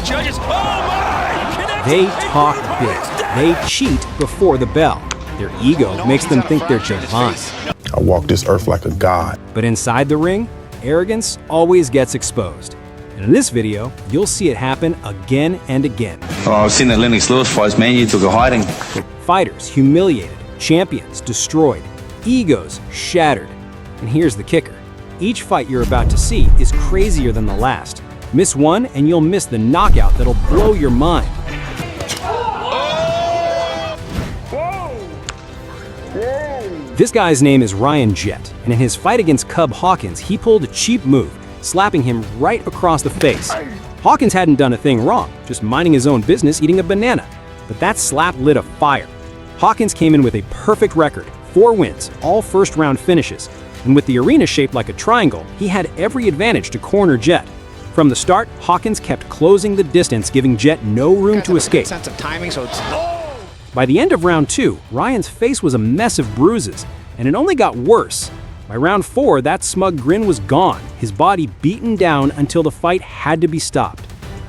judges. Oh my! They talk big. They cheat before the bell. Their ego makes them think they're divine. I walk this earth like a god. But inside the ring, arrogance always gets exposed. And in this video, you'll see it happen again and again. Oh, I've seen the Lennox Lewis fights, man. You took a hiding. Fighters humiliated, champions destroyed, egos shattered. And here's the kicker. Each fight you're about to see is crazier than the last. Miss one and you'll miss the knockout that'll blow your mind. This guy's name is Ryan Jett, and in his fight against Cub Hawkins, he pulled a cheap move, slapping him right across the face. Hawkins hadn't done a thing wrong, just minding his own business eating a banana. But that slap lit a fire. Hawkins came in with a perfect record, 4 wins, all first-round finishes. And with the arena shaped like a triangle, he had every advantage to corner Jett. From the start, Hawkins kept closing the distance, giving Jett no room to escape. Sense of timing, so it's... By the end of round 2, Ryan's face was a mess of bruises, and it only got worse. By round 4, that smug grin was gone, his body beaten down until the fight had to be stopped.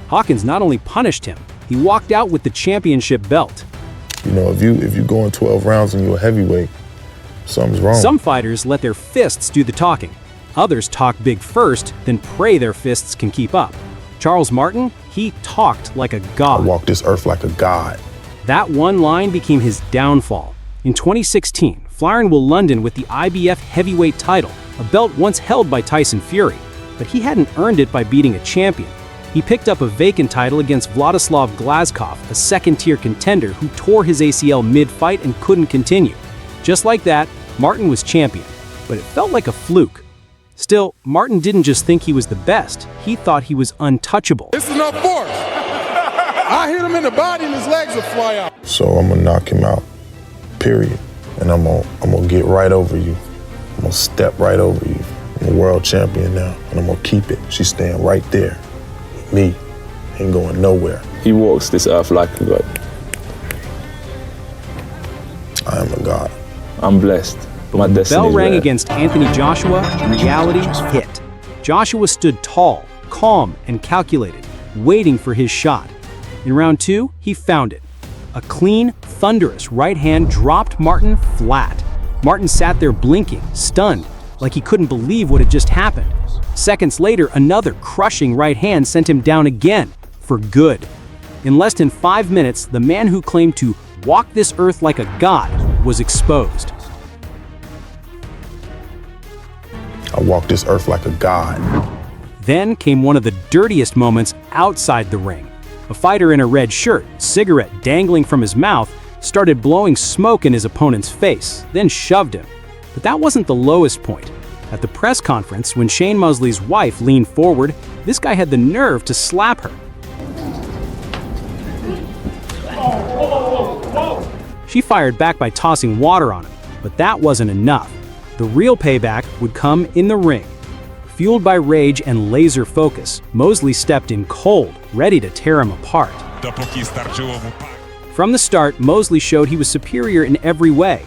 Hawkins not only punished him, he walked out with the championship belt. You know, if you go in 12 rounds and you're a heavyweight, something's wrong. Some fighters let their fists do the talking. Others talk big first, then pray their fists can keep up. Charles Martin, he talked like a god. I walk this earth like a god. That one line became his downfall. In 2016, flying will London with the IBF heavyweight title, a belt once held by Tyson Fury, but he hadn't earned it by beating a champion. He picked up a vacant title against Vladislav Glazkov, a second-tier contender who tore his ACL mid-fight and couldn't continue. Just like that, Martin was champion, but it felt like a fluke. Still, Martin didn't just think he was the best, he thought he was untouchable. This is no force. I hit him in the body and his legs will fly out. So I'm gonna knock him out, period. And I'm gonna get right over you. I'm gonna step right over you. I'm a world champion now, and I'm gonna keep it. She's staying right there with me, ain't going nowhere. He walks this earth like a god. I am a god. I'm blessed. My The destiny bell is rang rare. against Anthony Joshua, reality hit. Joshua stood tall, calm, and calculated, waiting for his shot. In round 2, he found it. A clean, thunderous right hand dropped Martin flat. Martin sat there blinking, stunned, like he couldn't believe what had just happened. Seconds later, another crushing right hand sent him down again, for good. In less than 5 minutes, the man who claimed to walk this earth like a god was exposed. I walk this earth like a god. Then came one of the dirtiest moments outside the ring. A fighter in a red shirt, cigarette dangling from his mouth, started blowing smoke in his opponent's face, then shoved him. But that wasn't the lowest point. At the press conference, when Shane Mosley's wife leaned forward, this guy had the nerve to slap her. She fired back by tossing water on him, but that wasn't enough. The real payback would come in the ring. Fueled by rage and laser focus, Mosley stepped in cold, ready to tear him apart. From the start, Mosley showed he was superior in every way.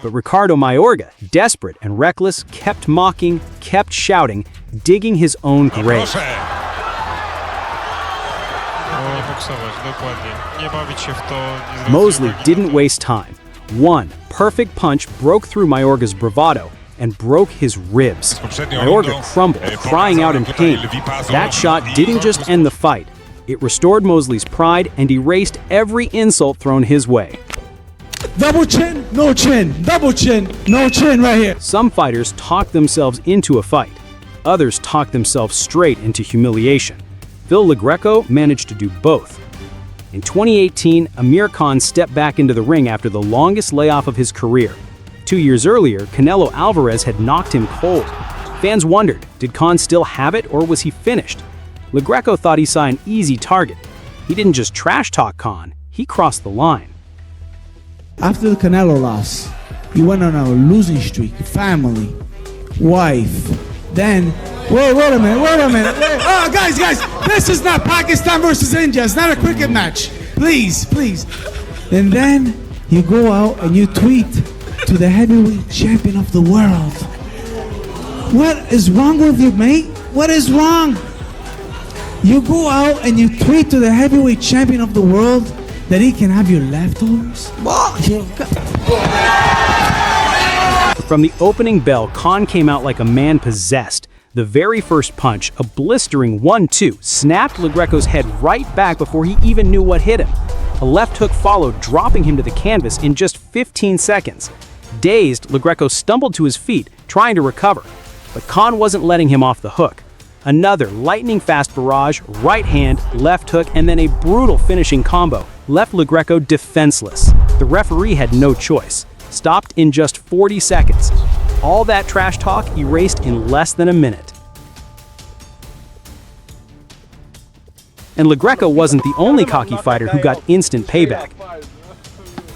But Ricardo Mayorga, desperate and reckless, kept mocking, kept shouting, digging his own grave. Mosley didn't waste time. One perfect punch broke through Mayorga's bravado and broke his ribs. Mayorga crumbled, crying out in pain. That shot didn't just end the fight. It restored Mosley's pride and erased every insult thrown his way. Double chin, no chin. Double chin, no chin right here. Some fighters talk themselves into a fight. Others talk themselves straight into humiliation. Phil LaGreco managed to do both. In 2018, Amir Khan stepped back into the ring after the longest layoff of his career. 2 years earlier, Canelo Alvarez had knocked him cold. Fans wondered, did Khan still have it or was he finished? LaGreco thought he saw an easy target. He didn't just trash talk Khan, he crossed the line. After the Canelo loss, you went on a losing streak, family, wife, then, wait a minute. Oh, guys, this is not Pakistan versus India. It's not a cricket match. Please. And then you go out and you tweet to the heavyweight champion of the world, What is wrong with you, mate? What is wrong? You go out and you tweet to the heavyweight champion of the world that he can have your leftovers? From the opening bell, Khan came out like a man possessed. The very first punch, a blistering 1-2, snapped LaGreco's head right back before he even knew what hit him. A left hook followed, dropping him to the canvas in just 15 seconds. Dazed, LaGreco stumbled to his feet, trying to recover. But Khan wasn't letting him off the hook. Another lightning-fast barrage, right hand, left hook, and then a brutal finishing combo left LaGreco defenseless. The referee had no choice. Stopped in just 40 seconds. All that trash talk erased in less than a minute. And LaGreco wasn't the only cocky fighter who got instant payback.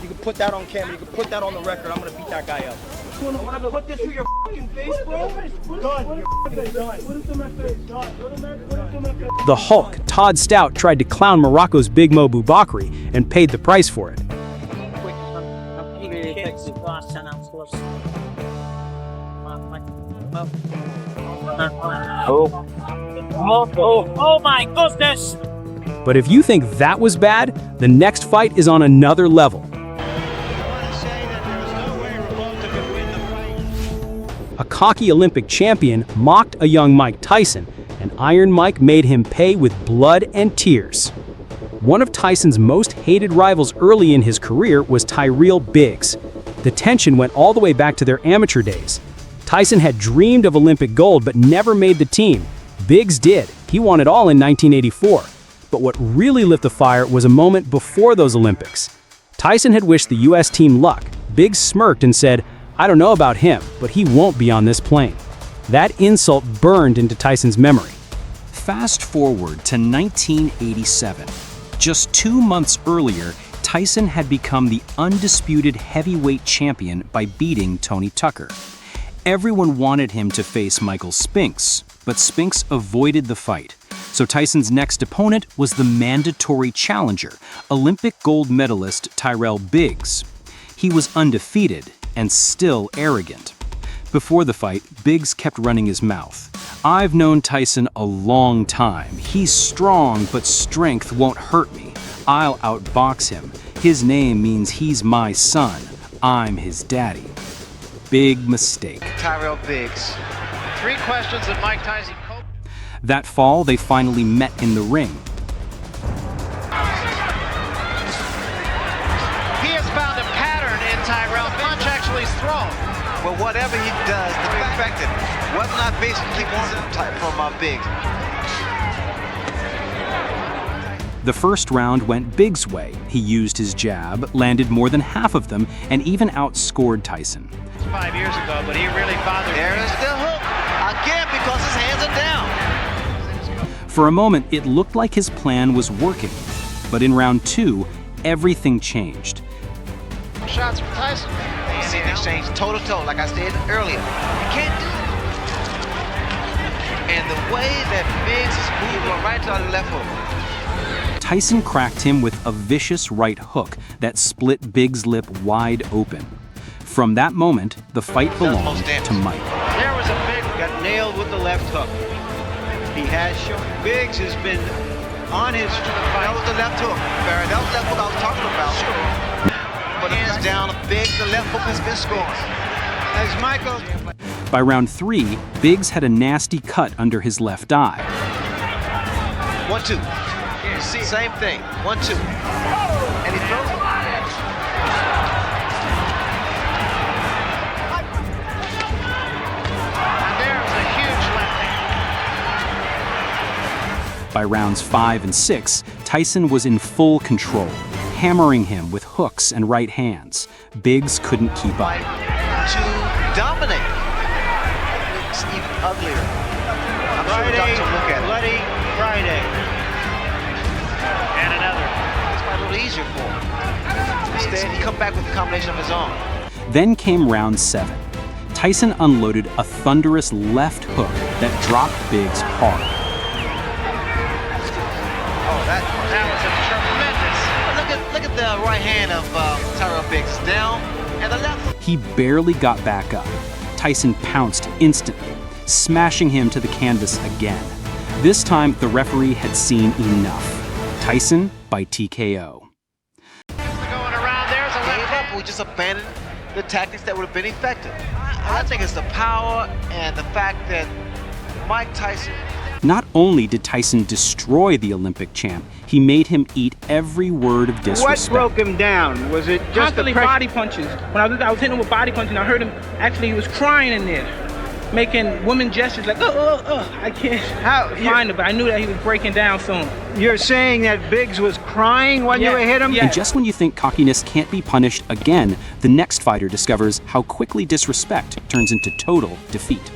You can put that on camera. You can put that on the record. I'm gonna beat that guy up. I'm gonna put this through your fucking face, bro. Done. The Hulk, Todd Stout, tried to clown Morocco's Big Mo Boubakrri and paid the price for it. Oh my goodness! But if you think that was bad, the next fight is on another level. A cocky Olympic champion mocked a young Mike Tyson, and Iron Mike made him pay with blood and tears. One of Tyson's most hated rivals early in his career was Tyrell Biggs. The tension went all the way back to their amateur days. Tyson had dreamed of Olympic gold but never made the team. Biggs did. He won it all in 1984. But what really lit the fire was a moment before those Olympics. Tyson had wished the US team luck. Biggs smirked and said, "I don't know about him, but he won't be on this plane." That insult burned into Tyson's memory. Fast forward to 1987. Just 2 months earlier, Tyson had become the undisputed heavyweight champion by beating Tony Tucker. Everyone wanted him to face Michael Spinks, but Spinks avoided the fight. So Tyson's next opponent was the mandatory challenger, Olympic gold medalist Tyrell Biggs. He was undefeated and still arrogant. Before the fight, Biggs kept running his mouth. "I've known Tyson a long time. He's strong, but strength won't hurt me. I'll outbox him. His name means he's my son. I'm his daddy." Big mistake. Tyrell Biggs. 3 questions that Mike Tyson. That fall, they finally met in the ring. He has found a pattern in Tyrell. Punch actually is thrown. Well, whatever he does, to be effective, whether or not Biggs can keep on from Biggs. The first round went Biggs' way. He used his jab, landed more than half of them, and even outscored Tyson. 5 years ago, but he really bothered. There is the hook again because his hands are down. For a moment, it looked like his plan was working. But in round 2, everything changed. Shots from Tyson. You see an exchange toe-to-toe, like I said earlier. You can't do it. And the way that Biggs is moving from right to the left hook. Tyson cracked him with a vicious right hook that split Biggs' lip wide open. From that moment, the fight belonged to Mike. There was a big, got nailed with the left hook. He has shown. Biggs has been on his fight. That was the left hook, Barry. That was the left hook I was talking about. Sure. But hands down, Biggs, the left hook has been scoring. As Michael. By round 3, Biggs had a nasty cut under his left eye. 1-2. Same thing. 1-2. And he throws it. By rounds 5 and 6, Tyson was in full control, hammering him with hooks and right hands. Biggs couldn't keep up. To dominate. It's even uglier. I'm sure the doctor will look at it. Bloody Friday. And another. It's a little easier for him. Instead, he come back with a combination of his own. Then came round 7. Tyson unloaded a thunderous left hook that dropped Biggs hard. That was a tremendous. Look at the right hand of Tyrell Biggs down, and the left. He barely got back up. Tyson pounced instantly. smashing him to the canvas again. This time, the referee had seen enough. Tyson by TKO. Going around there is a left hook. We just abandoned the tactics that would have been effective. I think it's the power and the fact that Mike Tyson. Not only did Tyson destroy the Olympic champ, he made him eat every word of disrespect. What broke him down? Was it just Constantly the pressure? body punches. When I was hitting him with body punches, and I heard him, actually he was crying in there, making woman gestures like, I can't find it, but I knew that he was breaking down soon. You're saying that Biggs was crying when you hit him? And just when you think cockiness can't be punished again, the next fighter discovers how quickly disrespect turns into total defeat.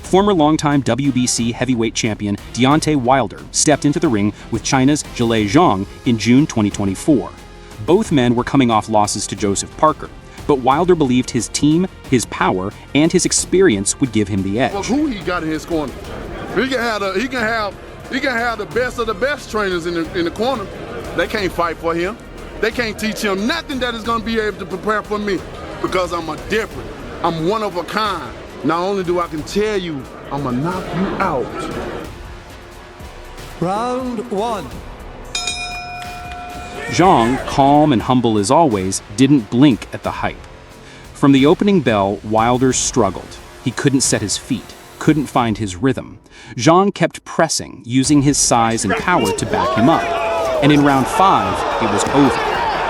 Former longtime WBC heavyweight champion Deontay Wilder stepped into the ring with China's Zhilei Zhang in June 2024. Both men were coming off losses to Joseph Parker, but Wilder believed his team, his power, and his experience would give him the edge. Well, who he got in his corner? He can have the best of the best trainers in the corner. They can't fight for him. They can't teach him nothing that is going to be able to prepare for me, because I'm different. I'm one of a kind. Not only do I can tell you, I'm gonna knock you out. Round one. Zhang, calm and humble as always, didn't blink at the hype. From the opening bell, Wilder struggled. He couldn't set his feet, couldn't find his rhythm. Zhang kept pressing, using his size and power to back him up. And in round 5, it was over.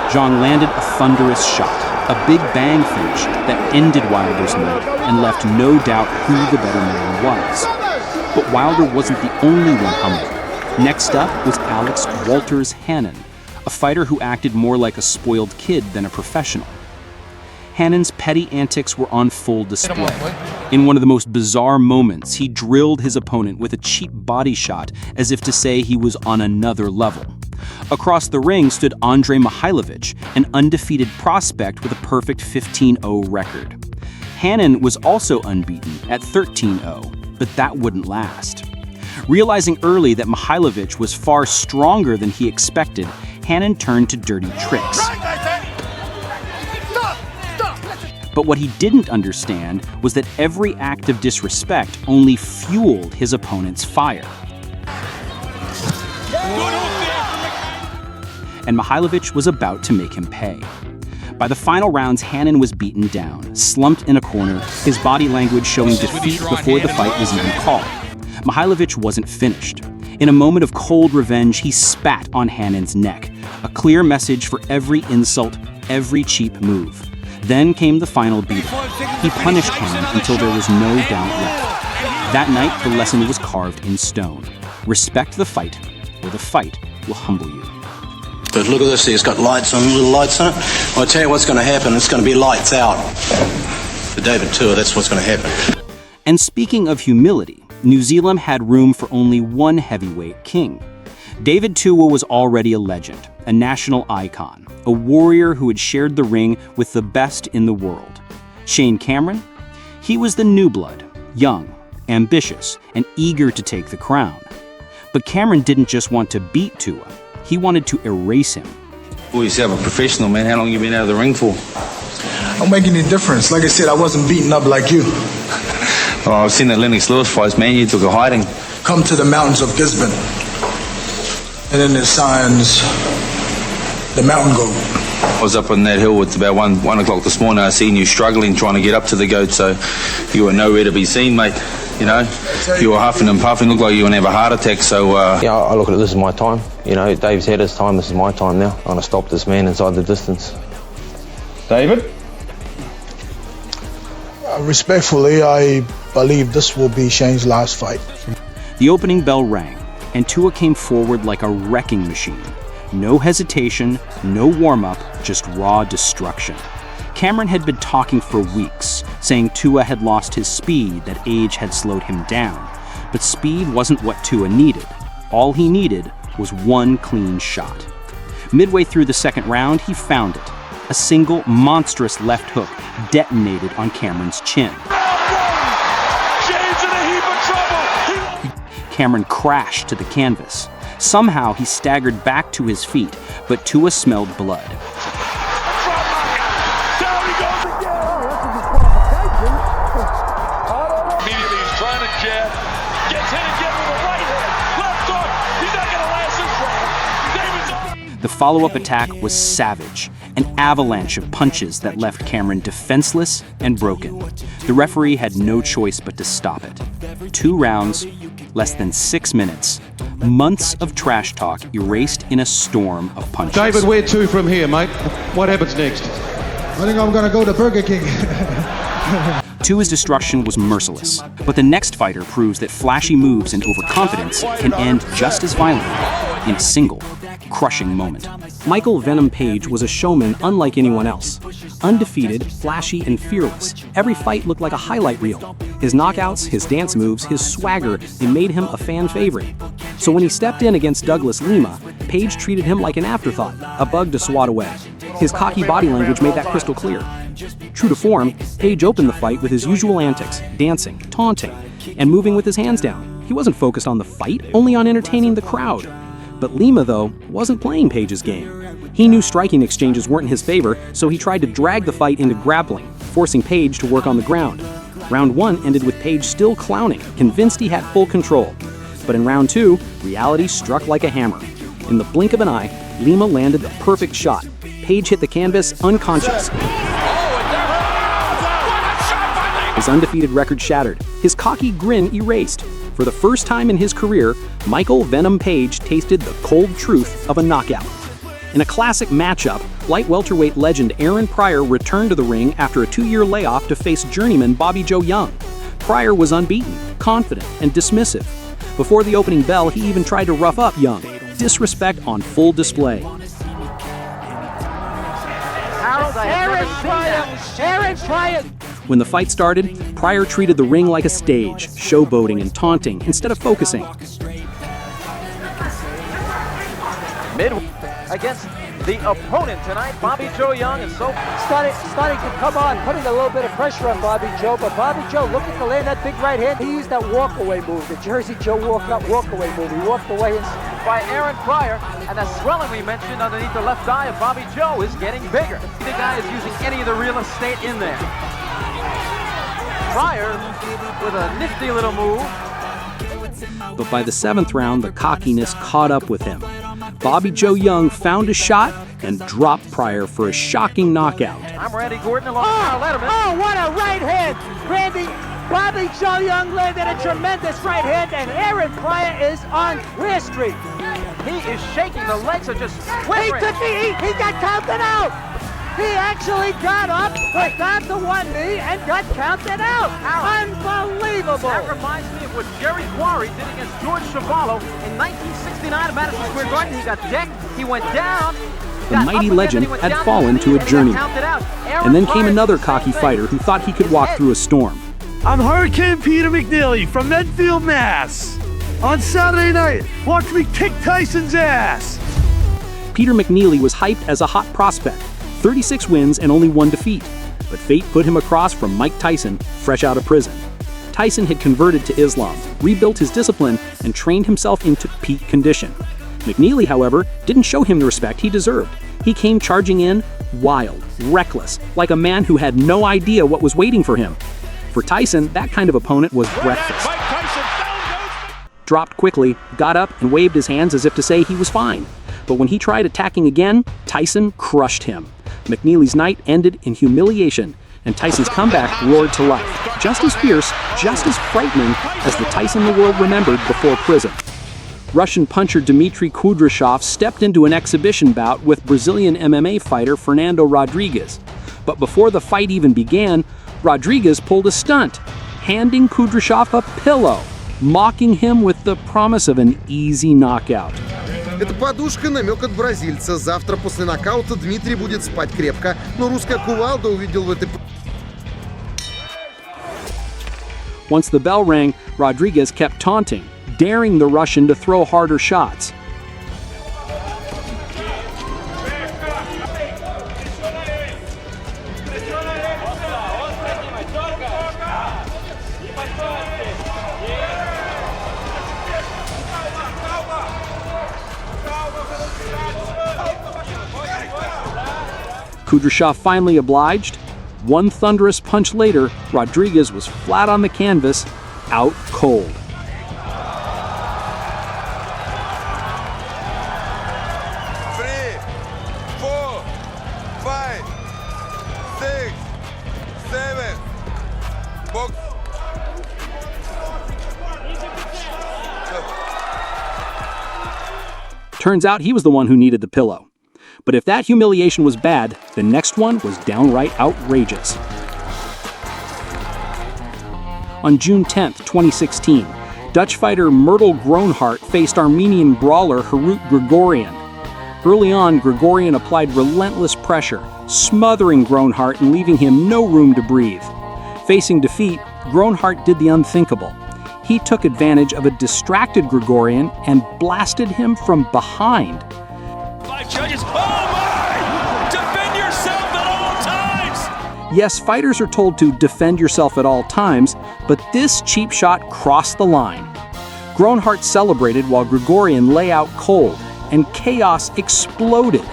Zhang landed a thunderous shot, a big bang finish that ended Wilder's night and left no doubt who the better man was. But Wilder wasn't the only one humble. Next up was Alex Walters Hannon, a fighter who acted more like a spoiled kid than a professional. Hannon's petty antics were on full display. In one of the most bizarre moments, he drilled his opponent with a cheap body shot as if to say he was on another level. Across the ring stood Andre Mihailovic, an undefeated prospect with a perfect 15-0 record. Hannon was also unbeaten at 13-0, but that wouldn't last. Realizing early that Mihailovic was far stronger than he expected, Hannon turned to dirty tricks. But what he didn't understand was that every act of disrespect only fueled his opponent's fire. And Mihailovic was about to make him pay. By the final rounds, Hannon was beaten down, slumped in a corner, his body language showing defeat before the fight was even called. Mihailovic wasn't finished. In a moment of cold revenge, he spat on Hannon's neck, a clear message for every insult, every cheap move. Then came the final beating. He punished Hannon until there was no doubt left. That night, the lesson was carved in stone. Respect the fight, or the fight will humble you. But look at this, it's got lights on, little lights on it. I'll tell you what's going to happen, it's going to be lights out. For David Tua, that's what's going to happen. And speaking of humility, New Zealand had room for only one heavyweight king. David Tua was already a legend, a national icon, a warrior who had shared the ring with the best in the world. Shane Cameron? He was the new blood, young, ambitious, and eager to take the crown. But Cameron didn't just want to beat Tua, he wanted to erase him. Boy, yourself a professional, man. How long you been out of the ring for? I'm making a difference. Like I said, I wasn't beaten up like you. Oh, I've seen that Lennox Lewis fight, man. You took a hiding. Come to the mountains of Gisborne. And then there's signs, the mountain goat. I was up on that hill at about 1 o'clock this morning. I seen you struggling trying to get up to the goat, so you were nowhere to be seen, mate. You know, you were huffing and puffing, looked like you were going to have a heart attack, so... Yeah, I look at it, this is my time. You know, Dave's had his time, this is my time now. I'm going to stop this man inside the distance. David? Respectfully, I believe this will be Shane's last fight. The opening bell rang, and Tua came forward like a wrecking machine. No hesitation, no warm-up, just raw destruction. Cameron had been talking for weeks, saying Tua had lost his speed, that age had slowed him down. But speed wasn't what Tua needed. All he needed was one clean shot. Midway through the second round, he found it. A single, monstrous left hook detonated on Cameron's chin. Shane's in a heap of trouble. Cameron crashed to the canvas. Somehow he staggered back to his feet, but Tua smelled blood. Immediately he's trying jab. Gets hit again with a right hand. Left hook. He's not going to last this round. David's The follow-up attack was savage, an avalanche of punches that left Cameron defenseless and broken. The referee had no choice but to stop it. 2 rounds, less than 6 minutes. Months of trash talk erased in a storm of punches. David, where to from here, mate? What happens next? I think I'm gonna go to Burger King. To his destruction was merciless, but the next fighter proves that flashy moves and overconfidence can end just as violently in a single, crushing moment. Michael Venom Page was a showman unlike anyone else. Undefeated, flashy, and fearless, every fight looked like a highlight reel. His knockouts, his dance moves, his swagger, they made him a fan favorite. So when he stepped in against Douglas Lima, Page treated him like an afterthought, a bug to swat away. His cocky body language made that crystal clear. True to form, Page opened the fight with his usual antics, dancing, taunting, and moving with his hands down. He wasn't focused on the fight, only on entertaining the crowd. But Lima, though, wasn't playing Page's game. He knew striking exchanges weren't in his favor, so he tried to drag the fight into grappling, forcing Page to work on the ground. Round 1 ended with Page still clowning, convinced he had full control. But in round 2, reality struck like a hammer. In the blink of an eye, Lima landed a perfect shot. Page hit the canvas unconscious. His undefeated record shattered, his cocky grin erased. For the first time in his career, Michael Venom Page tasted the cold truth of a knockout. In a classic matchup, light welterweight legend Aaron Pryor returned to the ring after a 2-year layoff to face journeyman Bobby Joe Young. Pryor was unbeaten, confident, and dismissive. Before the opening bell, he even tried to rough up Young. Disrespect on full display. Aaron Pryor! When the fight started, Pryor treated the ring like a stage, showboating and taunting instead of focusing. Mid against the opponent tonight, Bobby Joe Young, and so starting to come on, putting a little bit of pressure on Bobby Joe, but Bobby Joe looking to land that big right hand. He used that walk-away move, the Jersey Joe walk-away move. He walked away by Aaron Pryor, and that swelling we mentioned underneath the left eye of Bobby Joe is getting bigger. The guy is using any of the real estate in there. Pryor with a nifty little move. But by the 7th round, the cockiness caught up with him. Bobby Joe Young found a shot and dropped Pryor for a shocking knockout. I'm Randy Gordon along with Letterman. Oh, what a right hand! Bobby Joe Young landed a tremendous right hand, and Aaron Pryor is on clear streak. He is shaking. The legs are just quivering. He got counted out. He actually got up, without the one knee, and got counted out. Unbelievable. That reminds me of what Jerry Quarry did against George Chuvalo in 1969 at Madison Square Garden. He got decked, he went down. The mighty legend had fallen to a journeyman. And then came another cocky fighter who thought he could walk through a storm. I'm Hurricane Peter McNeely from Medfield, Mass. On Saturday night, watch me kick Tyson's ass. Peter McNeely was hyped as a hot prospect. 36 wins and only 1 defeat. But fate put him across from Mike Tyson, fresh out of prison. Tyson had converted to Islam, rebuilt his discipline, and trained himself into peak condition. McNeely, however, didn't show him the respect he deserved. He came charging in, wild, reckless, like a man who had no idea what was waiting for him. For Tyson, that kind of opponent was breakfast. Dropped quickly, got up, and waved his hands as if to say he was fine. But when he tried attacking again, Tyson crushed him. McNeely's night ended in humiliation, and Tyson's comeback roared to life. Just as fierce, just as frightening as the Tyson the world remembered before prison. Russian puncher Dmitry Kudryashov stepped into an exhibition bout with Brazilian MMA fighter Fernando Rodriguez. But before the fight even began, Rodriguez pulled a stunt, handing Kudryashov a pillow, mocking him with the promise of an easy knockout. Это подушка, намек от бразильца. Завтра после нокаута Дмитрий будет спать крепко, но русская кувалда увидел в этой... Once the bell rang, Rodriguez kept taunting, daring the Russian to throw harder shots. Kudryashov finally obliged. One thunderous punch later, Rodriguez was flat on the canvas, out cold. Turns out he was the one who needed the pillow. But if that humiliation was bad, the next one was downright outrageous. On June 10, 2016, Dutch fighter Myrtle Groenhart faced Armenian brawler Harut Grigorian. Early on, Grigorian applied relentless pressure, smothering Groenhart and leaving him no room to breathe. Facing defeat, Groenhart did the unthinkable. He took advantage of a distracted Grigorian and blasted him from behind. 5 judges. Oh my! Defend yourself at all times! Yes, fighters are told to defend yourself at all times, but this cheap shot crossed the line. Groenhart celebrated while Grigorian lay out cold, and chaos exploded.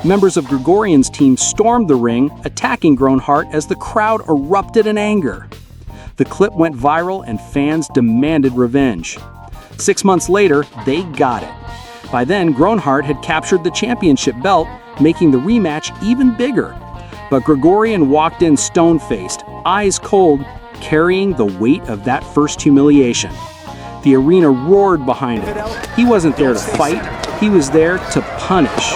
Members of Grigorian's team stormed the ring, attacking Groenhart as the crowd erupted in anger. The clip went viral and fans demanded revenge. 6 months later, they got it. By then, Groenhart had captured the championship belt, making the rematch even bigger. But Grigorian walked in stone-faced, eyes cold, carrying the weight of that first humiliation. The arena roared behind him. He wasn't there to fight, he was there to punish.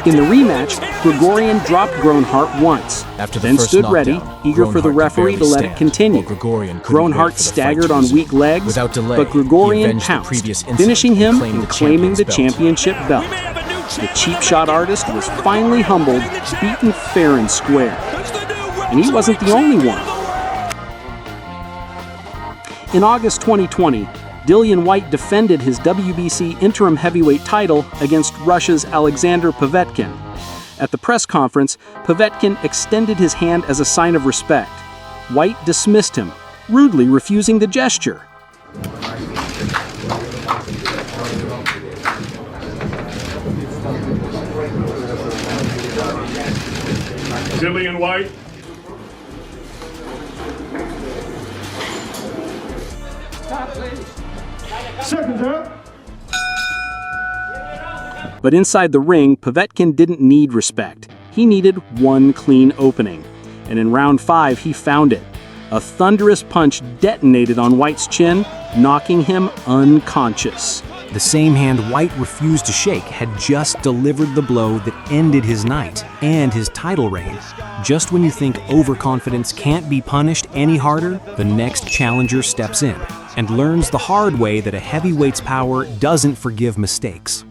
In the rematch, Grigorian dropped Groenhart once, then stood ready, eager for the referee to let it continue. Groenhart staggered on weak legs, but Grigorian pounced, finishing him and claiming the championship belt. The cheap shot artist was finally humbled, beaten fair and square. And he wasn't the only one. In August 2020, Dillian Whyte defended his WBC interim heavyweight title against Russia's Alexander Povetkin. At the press conference, Povetkin extended his hand as a sign of respect. Whyte dismissed him, rudely refusing the gesture. Dillian Whyte. Seconds out. But inside the ring, Povetkin didn't need respect. He needed one clean opening. And in round 5, he found it. A thunderous punch detonated on Whyte's chin, knocking him unconscious. The same hand Whyte refused to shake had just delivered the blow that ended his night and his title reign. Just when you think overconfidence can't be punished any harder, the next challenger steps in and learns the hard way that a heavyweight's power doesn't forgive mistakes.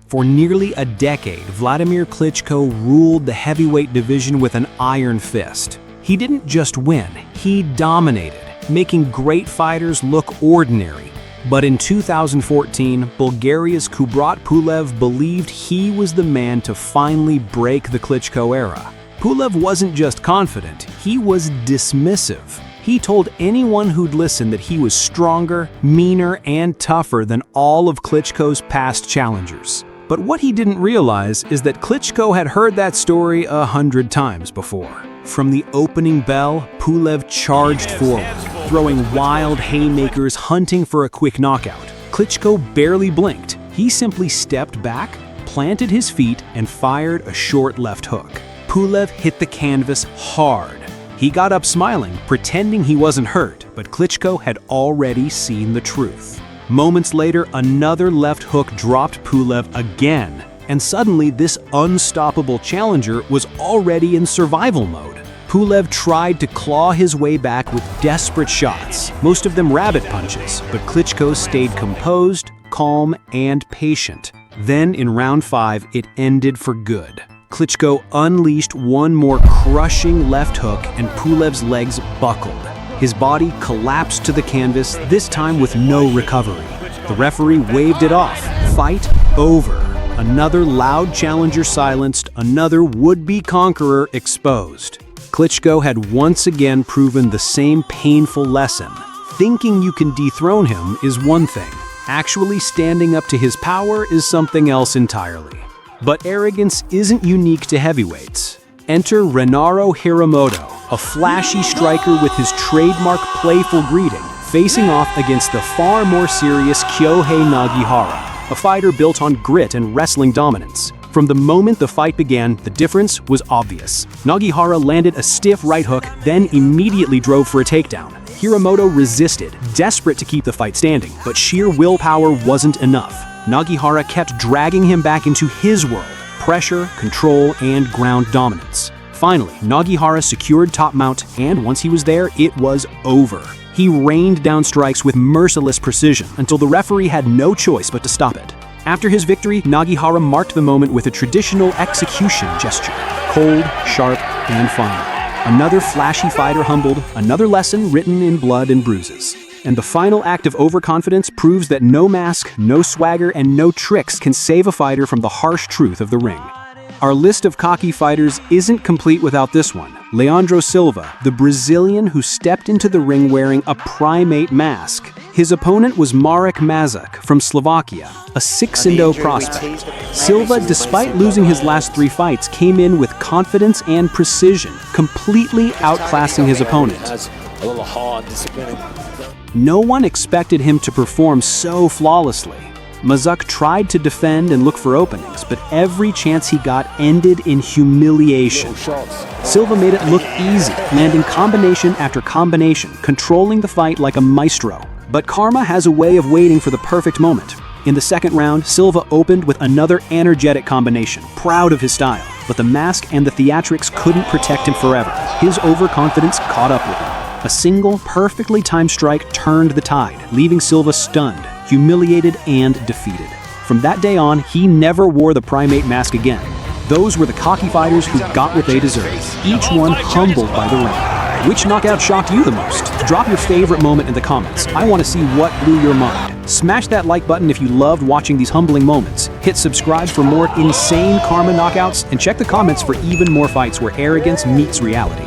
For nearly a decade, Vladimir Klitschko ruled the heavyweight division with an iron fist. He didn't just win, he dominated, making great fighters look ordinary. But in 2014, Bulgaria's Kubrat Pulev believed he was the man to finally break the Klitschko era. Pulev wasn't just confident, he was dismissive. He told anyone who'd listen that he was stronger, meaner, and tougher than all of Klitschko's past challengers. But what he didn't realize is that Klitschko had heard that story 100 times before. From the opening bell, Pulev charged forward, throwing wild haymakers, hunting for a quick knockout. Klitschko barely blinked. He simply stepped back, planted his feet, and fired a short left hook. Pulev hit the canvas hard. He got up smiling, pretending he wasn't hurt, but Klitschko had already seen the truth. Moments later, another left hook dropped Pulev again, and suddenly this unstoppable challenger was already in survival mode. Pulev tried to claw his way back with desperate shots, most of them rabbit punches, but Klitschko stayed composed, calm, and patient. Then in round 5, it ended for good. Klitschko unleashed one more crushing left hook and Pulev's legs buckled. His body collapsed to the canvas, this time with no recovery. The referee waved it off. Fight over. Another loud challenger silenced, another would-be conqueror exposed. Klitschko had once again proven the same painful lesson. Thinking you can dethrone him is one thing. Actually standing up to his power is something else entirely. But arrogance isn't unique to heavyweights. Enter Renaro Hiramoto, a flashy striker with his trademark playful greeting, facing off against the far more serious Kyohei Nagihara, a fighter built on grit and wrestling dominance. From the moment the fight began, the difference was obvious. Nagihara landed a stiff right hook, then immediately drove for a takedown. Hiramoto resisted, desperate to keep the fight standing, but sheer willpower wasn't enough. Nagihara kept dragging him back into his world: pressure, control, and ground dominance. Finally, Nagihara secured top mount, and once he was there, it was over. He rained down strikes with merciless precision until the referee had no choice but to stop it. After his victory, Nagihara marked the moment with a traditional execution gesture: cold, sharp, and final. Another flashy fighter humbled, another lesson written in blood and bruises. And the final act of overconfidence proves that no mask, no swagger, and no tricks can save a fighter from the harsh truth of the ring. Our list of cocky fighters isn't complete without this one: Leandro Silva, the Brazilian who stepped into the ring wearing a primate mask. His opponent was Marek Mazak from Slovakia, a 6-0 prospect. Silva, despite losing his last 3 fights, came in with confidence and precision, completely outclassing his opponent. A little hard, disappointing. No one expected him to perform so flawlessly. Mazak tried to defend and look for openings, but every chance he got ended in humiliation. Silva made it look easy, landing combination after combination, controlling the fight like a maestro. But karma has a way of waiting for the perfect moment. In the second round, Silva opened with another energetic combination, proud of his style. But the mask and the theatrics couldn't protect him forever. His overconfidence caught up with him. A single, perfectly timed strike turned the tide, leaving Silva stunned, humiliated, and defeated. From that day on, he never wore the primate mask again. Those were the cocky fighters who got what they deserved, each one humbled by the ring. Which knockout shocked you the most? Drop your favorite moment in the comments. I want to see what blew your mind. Smash that like button if you loved watching these humbling moments. Hit subscribe for more insane karma knockouts, and check the comments for even more fights where arrogance meets reality.